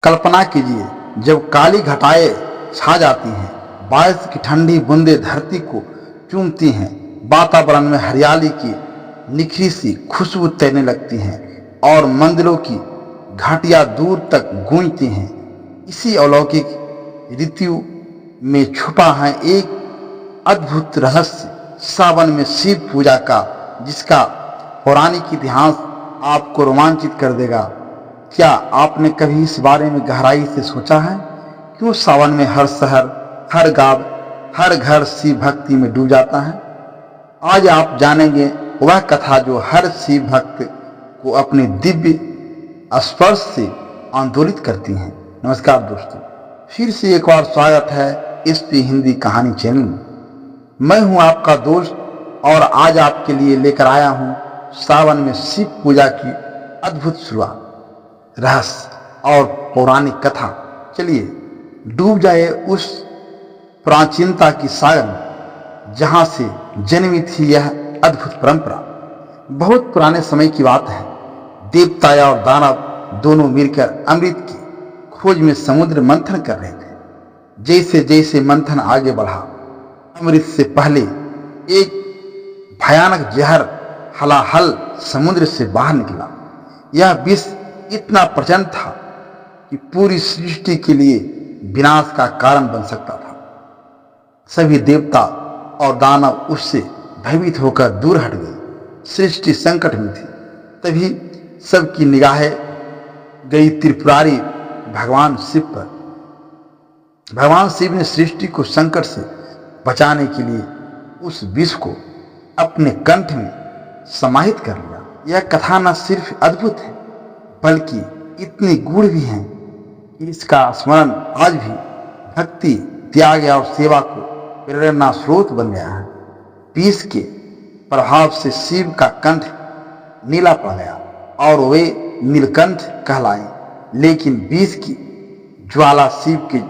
कल्पना कीजिए, जब काली घटाएं छा जाती हैं, बारिश की ठंडी बूंदें धरती को चूमती हैं, वातावरण में हरियाली की निखरी सी खुशबू तैरने लगती हैं और मंदिरों की घाटियां दूर तक गूंजती हैं। इसी अलौकिक ऋतु में छुपा है एक अद्भुत रहस्य, सावन में शिव पूजा का, जिसका पौराणिक इतिहास आपको रोमांचित कर देगा। क्या आपने कभी इस बारे में गहराई से सोचा है? क्यों सावन में हर शहर, हर गांव, हर घर शिव भक्ति में डूब जाता है? आज आप जानेंगे वह कथा जो हर शिव भक्त को अपने दिव्य स्पर्श से आंदोलित करती है। नमस्कार दोस्तों, फिर से एक बार स्वागत है एसपी हिंदी कहानी चैनल में। मैं हूं आपका दोस्त और आज आपके लिए लेकर आया हूं सावन में शिव पूजा की अद्भुत शुरुआत, रहस्य और पौराणिक कथा। चलिए डूब जाए उस प्राचीनता की सागर में जहां से जन्मी थी यह अद्भुत परंपरा। बहुत पुराने समय की बात है। देवता और दानव दोनों मिलकर अमृत की खोज में समुद्र मंथन कर रहे थे। जैसे जैसे मंथन आगे बढ़ा, अमृत से पहले एक भयानक जहर हलाहल समुद्र से बाहर निकला। यह विष इतना प्रचंड था कि पूरी सृष्टि के लिए विनाश का कारण बन सकता था। सभी देवता और दानव उससे भयभीत होकर दूर हट गए। सृष्टि संकट में थी। तभी सबकी निगाहें गई त्रिपुरारी भगवान शिव पर। भगवान शिव ने सृष्टि को संकट से बचाने के लिए उस विष को अपने कंठ में समाहित कर लिया। यह कथा न सिर्फ अद्भुत है बल्कि इतनी गूढ़ भी है कि इसका स्मरण आज भी भक्ति, त्याग और सेवा को प्रेरणा स्रोत बन गया है। विष के प्रभाव से शिव का कंठ नीला पड़ गया और वे नीलकंठ कहलाए। लेकिन विष की ज्वाला शिव के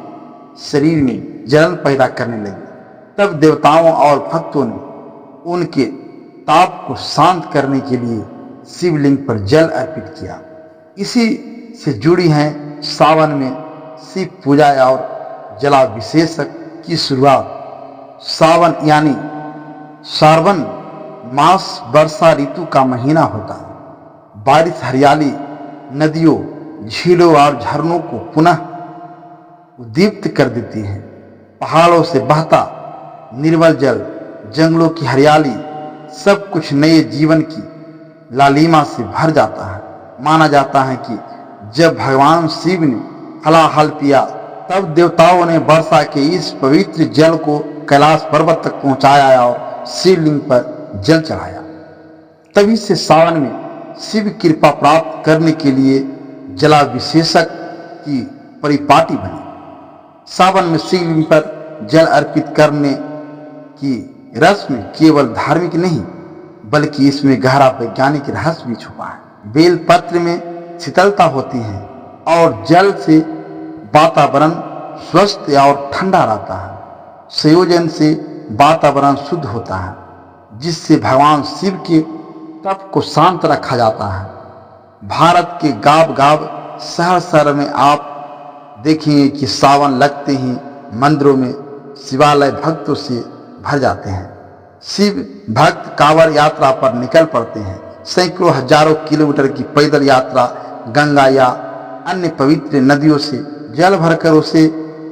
शरीर में जलन पैदा करने लगी। तब देवताओं और भक्तों ने उनके ताप को शांत करने के लिए शिवलिंग पर जल अर्पित किया। इसी से जुड़ी हैं सावन में शिव पूजा और जलाभिषेक की शुरुआत। सावन यानी श्रावण मास वर्षा ऋतु का महीना होता है। बारिश हरियाली, नदियों, झीलों और झरनों को पुनः उद्दीप्त कर देती है। पहाड़ों से बहता निर्मल जल, जंगलों की हरियाली, सब कुछ नए जीवन की लालिमा से भर जाता है। माना जाता है कि जब भगवान शिव ने हलाहल पिया, तब देवताओं ने वर्षा के इस पवित्र जल को कैलाश पर्वत तक पहुंचाया और शिवलिंग पर जल चढ़ाया। तभी से सावन में शिव कृपा प्राप्त करने के लिए जलाभिषेक की परिपाटी बनी। सावन में शिवलिंग पर जल अर्पित करने की रस्म केवल धार्मिक नहीं बल्कि इसमें गहरा वैज्ञानिक रहस्य भी छुपा है। बेल पत्र में शीतलता होती है और जल से वातावरण स्वस्थ और ठंडा रहता है। संयोजन से वातावरण शुद्ध होता है, जिससे भगवान शिव के तप को शांत रखा जाता है। भारत के गांव गांव, शहर शहर में आप देखेंगे कि सावन लगते ही मंदिरों में शिवालय भक्तों से भर जाते हैं। शिव भक्त कांवड़ यात्रा पर निकल पड़ते हैं। सैकड़ों हजारों किलोमीटर की पैदल यात्रा गंगा या अन्य पवित्र नदियों से जल भरकर उसे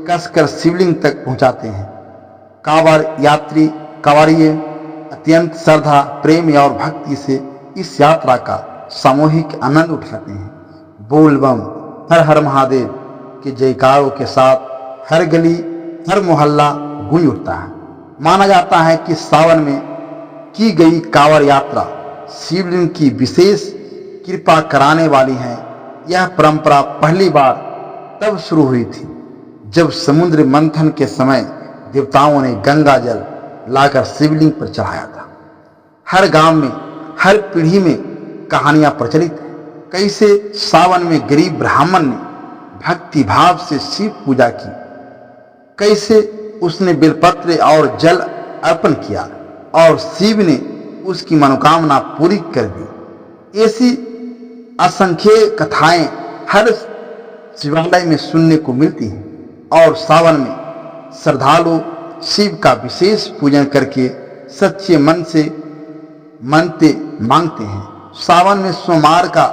कसकर शिवलिंग तक पहुंचाते हैं। कांवड़िए अत्यंत श्रद्धा, प्रेम और भक्ति से इस यात्रा का सामूहिक आनंद उठाते हैं। बोल बम, हर हर महादेव के जयकारों के साथ हर गली, हर मोहल्ला गूंज उठता है। माना जाता है कि सावन में की गई कांवड़ यात्रा शिवलिंग की विशेष कृपा कराने वाली है। यह परंपरा पहली बार तब शुरू हुई थी जब समुद्र मंथन के समय देवताओं ने गंगा जल लाकर शिवलिंग पर चढ़ाया था। हर गांव में, हर पीढ़ी में कहानियां प्रचलित हैं। कैसे सावन में गरीब ब्राह्मण ने भक्ति भाव से शिव पूजा की, कैसे उसने बेलपत्र और जल अर्पण किया और शिव ने उसकी मनोकामना पूरी कर दी। ऐसी असंख्य कथाएं हर शिवालय में सुनने को मिलती है। और सावन में श्रद्धालु शिव का विशेष पूजन करके सच्चे मन से मनते मांगते हैं। सावन में सोमवार का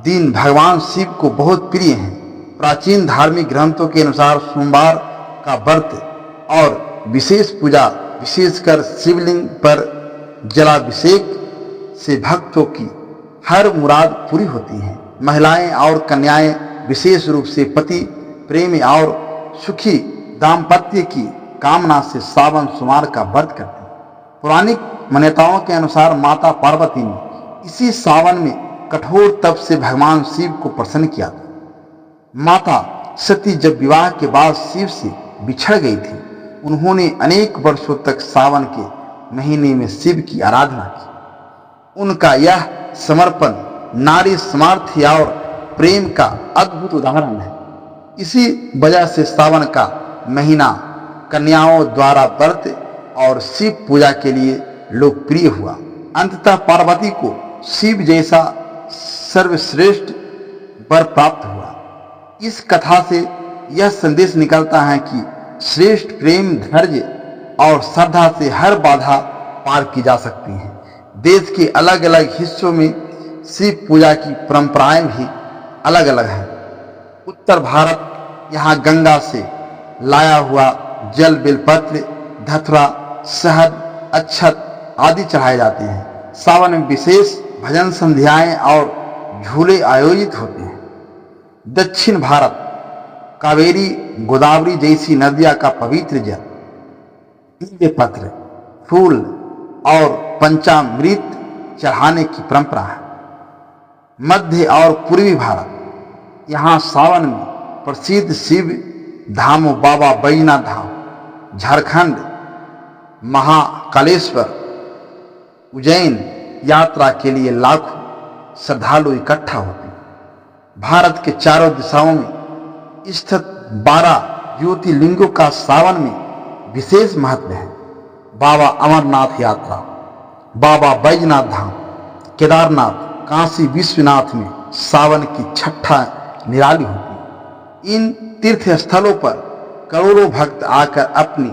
दिन भगवान शिव को बहुत प्रिय है। प्राचीन धार्मिक ग्रंथों के अनुसार सोमवार का व्रत और विशेष पूजा, विशेषकर शिवलिंग पर जलाभिषेक से भक्तों की हर मुराद पूरी होती है। महिलाएं और कन्याएं विशेष रूप से पति प्रेम और सुखी दाम्पत्य की कामना से सावन सोमवार का व्रत करते हैं। पौराणिक मान्यताओं के अनुसार माता पार्वती ने इसी सावन में कठोर तप से भगवान शिव को प्रसन्न किया था। माता सती जब विवाह के बाद शिव से बिछड़ गई थी, उन्होंने अनेक वर्षों तक सावन के महीने में शिव की आराधना की। उनका यह समर्पण नारी सामर्थ्य और प्रेम का अद्भुत उदाहरण है। इसी वजह से सावन का महीना कन्याओं द्वारा व्रत और शिव पूजा के लिए लोकप्रिय हुआ। अंततः पार्वती को शिव जैसा सर्वश्रेष्ठ वर प्राप्त हुआ। इस कथा से यह संदेश निकलता है कि श्रेष्ठ प्रेम, धैर्य और श्रद्धा से हर बाधा पार की जा सकती है। देश के अलग अलग हिस्सों में शिव पूजा की परंपराएं भी अलग अलग हैं। उत्तर भारत यहाँ गंगा से लाया हुआ जल, बेलपत्र, धतुरा, शहद, अक्षत आदि चढ़ाए जाते हैं। सावन में विशेष भजन संध्याएं और झूले आयोजित होते हैं। दक्षिण भारत कावेरी, गोदावरी जैसी नदियां का पवित्र जल, बेलपत्र, फूल और पंचामृत चढ़ाने की परंपरा है। मध्य और पूर्वी भारत यहाँ सावन में प्रसिद्ध शिव धामों बाबा बैजनाथ धाम, झारखंड महाकालेश्वर, उज्जैन यात्रा के लिए लाखों श्रद्धालु इकट्ठा होते हैं। भारत के चारों दिशाओं में स्थित 12 ज्योतिर्लिंगों का सावन में विशेष महत्व है। बाबा अमरनाथ यात्रा, बाबा बैजनाथ धाम, केदारनाथ, काशी विश्वनाथ में सावन की छठा निराली होती है। इन तीर्थ स्थलों पर करोड़ों भक्त आकर अपनी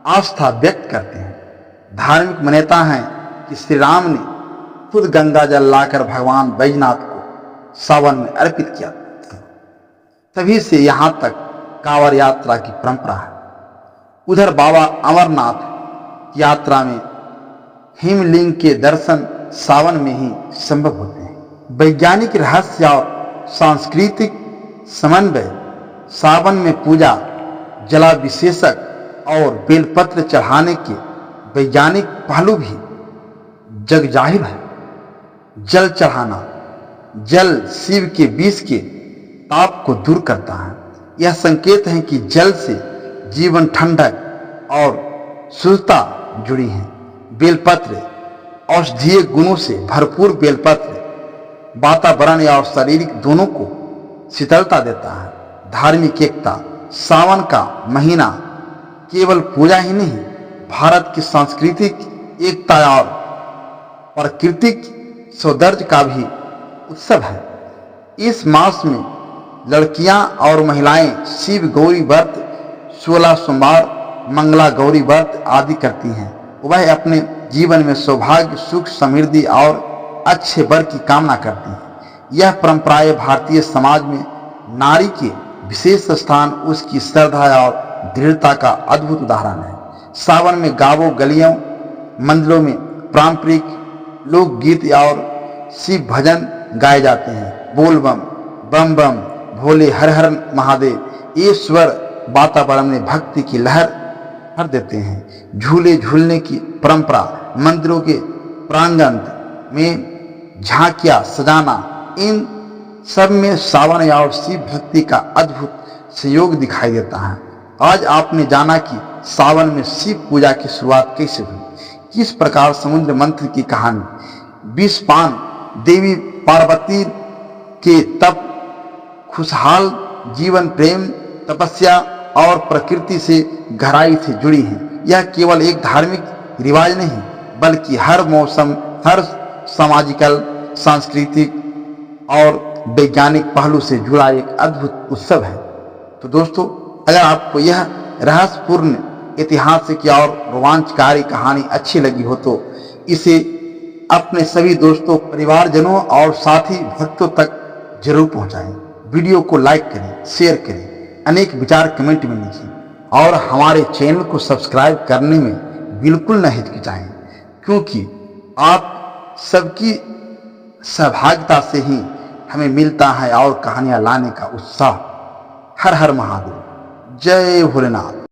आस्था व्यक्त करते हैं। धार्मिक मान्यता है कि श्री राम ने खुद गंगा जल लाकर भगवान बैजनाथ को सावन में अर्पित किया। तभी से यहाँ तक कांवड़ यात्रा की परंपरा है। उधर बाबा अमरनाथ यात्रा में हिमलिंग के दर्शन सावन में ही संभव होते हैं। वैज्ञानिक रहस्य और सांस्कृतिक समन्वय, सावन में पूजा, जलाभिषेक और बेलपत्र चढ़ाने के वैज्ञानिक पहलू भी जग जाहिर है। जल चढ़ाना, जल शिव के विष के ताप को दूर करता है। यह संकेत है कि जल से जीवन, ठंडक और शुद्धता जुड़ी है। बेलपत्र औषधीय गुणों से भरपूर बेलपत्र वातावरण और शारीरिक दोनों को शीतलता देता है। धार्मिक एकता, सावन का महीना केवल पूजा ही नहीं, भारत की सांस्कृतिक एकता और प्राकृतिक सौंदर्य का भी उत्सव है। इस मास में लड़कियां और महिलाएं शिव गौरी व्रत, 16 सोमवार, मंगला गौरी व्रत आदि करती हैं। वह अपने जीवन में सौभाग्य, सुख, समृद्धि और अच्छे वर की कामना करती हैं। यह परंपराएं भारतीय समाज में नारी के विशेष स्थान, उसकी श्रद्धा और दृढ़ता का अद्भुत उदाहरण है। सावन में गांवों, गलियों, मंदिरों में पारंपरिक लोकगीत और शिव भजन गाए जाते हैं। बोल बम, बम बम भोले, हर हर महादेव, ये स्वर वातावरण में भक्ति की लहर भर देते हैं। झूले झूलने की परंपरा, मंदिरों के प्रांगण में झांकियां सजाना, इन सब में सावन और शिव भक्ति का अद्भुत संयोग दिखाई देता है। आज आपने जाना कि सावन में शिव पूजा की शुरुआत कैसे हुई, किस प्रकार समुद्र मंथन की कहानी, विषपान, देवी पार्वती के तप, खुशहाल जीवन, प्रेम, तपस्या और प्रकृति से गहराई से जुड़ी हैं। यह केवल एक धार्मिक रिवाज नहीं, बल्कि हर मौसम, हर सामाजिकल, सांस्कृतिक और वैज्ञानिक पहलू से जुड़ा एक अद्भुत उत्सव है। तो दोस्तों, अगर आपको यह रहस्यपूर्ण, ऐतिहासिक या और रोमांचकारी कहानी अच्छी लगी हो तो इसे अपने सभी दोस्तों, परिवारजनों और साथी भक्तों तक जरूर पहुंचाएं। वीडियो को लाइक करें, शेयर करें, अनेक विचार कमेंट में लिखें और हमारे चैनल को सब्सक्राइब करने में बिल्कुल न हिचकिचाएं, क्योंकि आप सबकी सहभागिता से ही हमें मिलता है और कहानियां लाने का उत्साह। हर हर महादेव। जय भोलेनाथ।